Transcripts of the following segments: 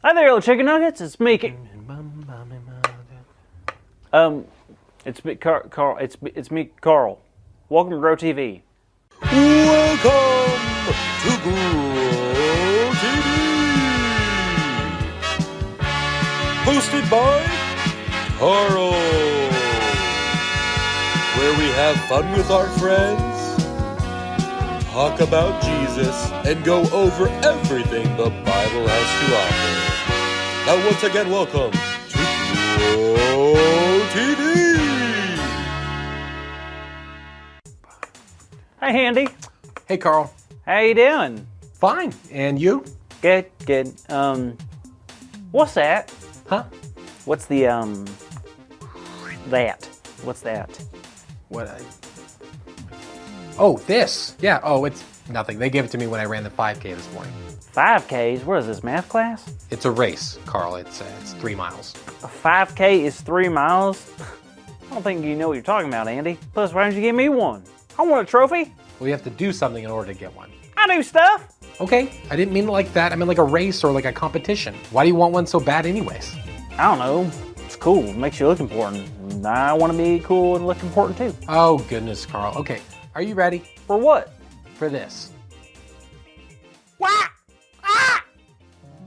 Hi there, little chicken nuggets. It's me. It's me, Carl. It's me, Carl. Welcome to Grow TV. Welcome to Grow TV. Hosted by Carl, where we have fun with our friends, talk about Jesus, and go over everything the Bible has to offer. Now, once again, welcome to Grow TV. Hey, Handy. Hey, Carl. How you doing? Fine. And you? Good. What's that? Huh? What's the that? What's that? Oh, this. Yeah. Oh, it's nothing. They gave it to me when I ran the 5K this morning. 5Ks? What is this, math class? It's a race, Carl. It's 3 miles. A 5K is 3 miles? I don't think you know what you're talking about, Andy. Plus, why don't you give me one? I want a trophy. Well, you have to do something in order to get one. I do stuff. Okay. I didn't mean it like that. I meant like a race or like a competition. Why do you want one so bad anyways? I don't know. It's cool. It makes you look important. I want to be cool and look important too. Oh, goodness, Carl. Okay. Are you ready For what? for this? Wah! Ah!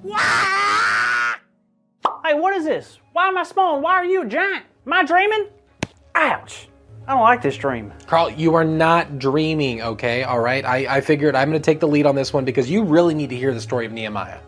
Wah! Hey, what is this? Why am I small and why are you a giant? Am I dreaming? Ouch. I don't like this dream. Carl, you are not dreaming, okay? All right? I figured I'm going to take the lead on this one because you really need to hear the story of Nehemiah.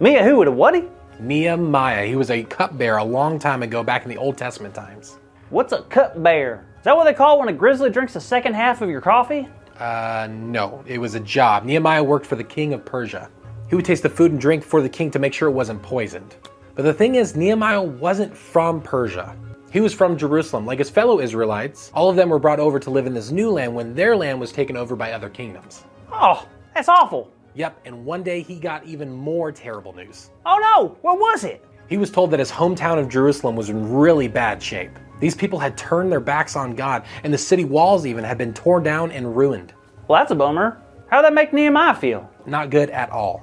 Me a who with a whaty? Nehemiah. He was a cupbearer a long time ago, back in the Old Testament times. What's a cupbearer? Is that what they call it when a grizzly drinks the second half of your coffee? No. It was a job. Nehemiah worked for the king of Persia. He would taste the food and drink for the king to make sure it wasn't poisoned. But the thing is, Nehemiah wasn't from Persia. He was from Jerusalem. Like his fellow Israelites, all of them were brought over to live in this new land when their land was taken over by other kingdoms. Oh, that's awful. Yep, and one day he got even more terrible news. Oh no, what was it? He was told that his hometown of Jerusalem was in really bad shape. These people had turned their backs on God, and the city walls even had been torn down and ruined. Well, that's a bummer. How'd that make Nehemiah feel? Not good at all.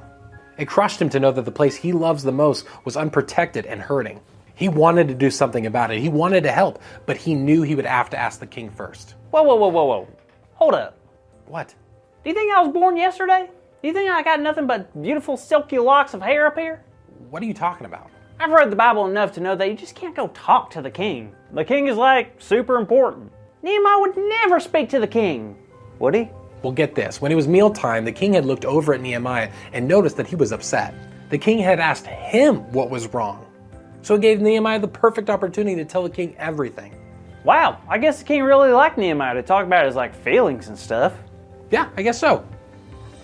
It crushed him to know that the place he loves the most was unprotected and hurting. He wanted to do something about it. He wanted to help, but he knew he would have to ask the king first. Whoa. Hold up. What? Do you think I was born yesterday? Do you think I got nothing but beautiful silky locks of hair up here? What are you talking about? I've read the Bible enough to know that you just can't go talk to the king. The king is like super important. Nehemiah would never speak to the king, would he? Well, get this. When it was mealtime, the king had looked over at Nehemiah and noticed that he was upset. The king had asked him what was wrong. So it gave Nehemiah the perfect opportunity to tell the king everything. Wow, I guess the king really liked Nehemiah to talk about his feelings and stuff. Yeah, I guess so.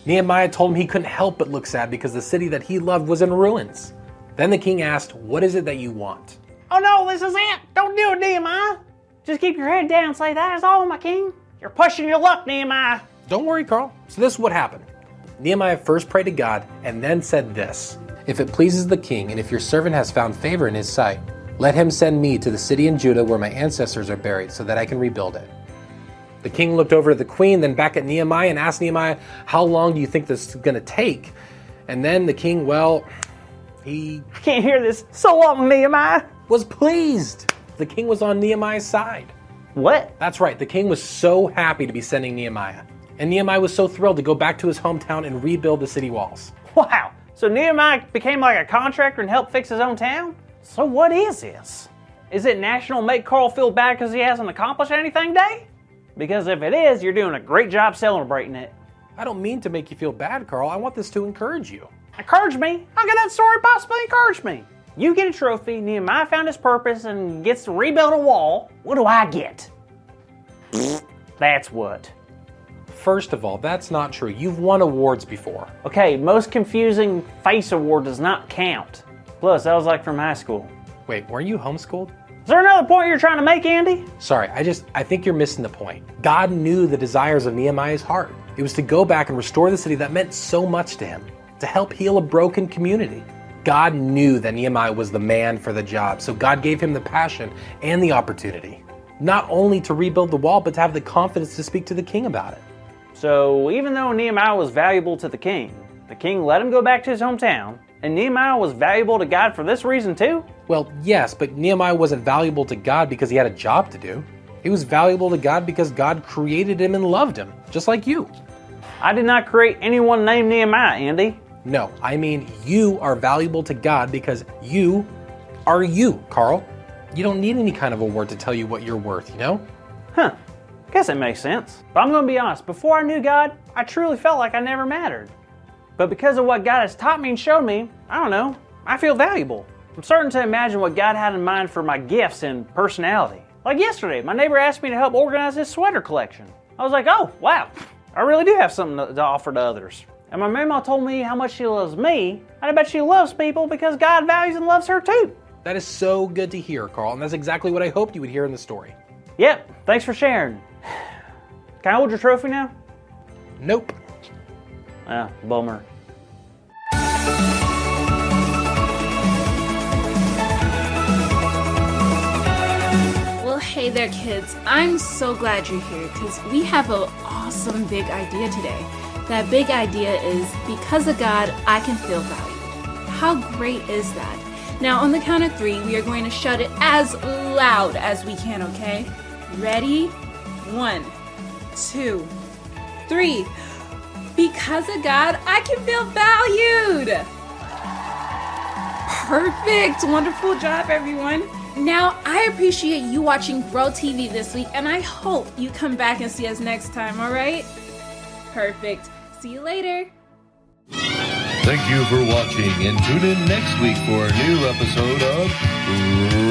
Nehemiah told him he couldn't help but look sad because the city that he loved was in ruins. Then the king asked, "What is it that you want?" Oh no, this is it! Don't do it, Nehemiah! Just keep your head down and say, "That is all, my king." You're pushing your luck, Nehemiah. Don't worry, Carl. So this is what happened. Nehemiah first prayed to God and then said this: "If it pleases the king, and if your servant has found favor in his sight, let him send me to the city in Judah where my ancestors are buried so that I can rebuild it." The king looked over at the queen, then back at Nehemiah and asked Nehemiah, "How long do you think this is going to take?" And then the king, he I can't hear this. So long, Nehemiah. was pleased. The king was on Nehemiah's side. What? That's right, the king was so happy to be sending Nehemiah. And Nehemiah was so thrilled to go back to his hometown and rebuild the city walls. Wow. So Nehemiah became like a contractor and helped fix his own town? So what is this? Is it National Make Carl Feel Bad because he hasn't accomplished anything Day? Because if it is, you're doing a great job celebrating it. I don't mean to make you feel bad, Carl. I want this to encourage you. Encourage me? How can that story possibly encourage me? You get a trophy, Nehemiah found his purpose and gets to rebuild a wall. What do I get? That's what. First of all, that's not true. You've won awards before. Okay, most confusing face award does not count. Plus, that was from high school. Wait, weren't you homeschooled? Is there another point you're trying to make, Andy? Sorry, I think you're missing the point. God knew the desires of Nehemiah's heart. It was to go back and restore the city that meant so much to him, to help heal a broken community. God knew that Nehemiah was the man for the job, so God gave him the passion and the opportunity, not only to rebuild the wall, but to have the confidence to speak to the king about it. So even though Nehemiah was valuable to the king let him go back to his hometown, And Nehemiah was valuable to God for this reason too? Well, yes, but Nehemiah wasn't valuable to God because he had a job to do. He was valuable to God because God created him and loved him, just like you. I did not create anyone named Nehemiah, Andy. No, I mean you are valuable to God because you are you, Carl. You don't need any kind of award to tell you what you're worth, you know? Huh. Guess it makes sense. But I'm going to be honest, before I knew God, I truly felt like I never mattered. But because of what God has taught me and showed me, I don't know, I feel valuable. I'm starting to imagine what God had in mind for my gifts and personality. Like yesterday, my neighbor asked me to help organize his sweater collection. I was like, oh, wow, I really do have something to offer to others. And my mama told me how much she loves me, and I bet she loves people because God values and loves her too. That is so good to hear, Carl, and that's exactly what I hoped you would hear in the story. Yep, thanks for sharing. Can I hold your trophy now? Nope. Ah, bummer. Well, hey there, kids. I'm so glad you're here because we have an awesome big idea today. That big idea is, because of God, I can feel valued. How great is that? Now, on the count of 3, we are going to shout it as loud as we can, okay? Ready? 1, 2, 3. Because of God, I can feel valued. Perfect. Wonderful job, everyone. Now, I appreciate you watching Grow TV this week, and I hope you come back and see us next time, all right? Perfect. See you later. Thank you for watching, and tune in next week for a new episode of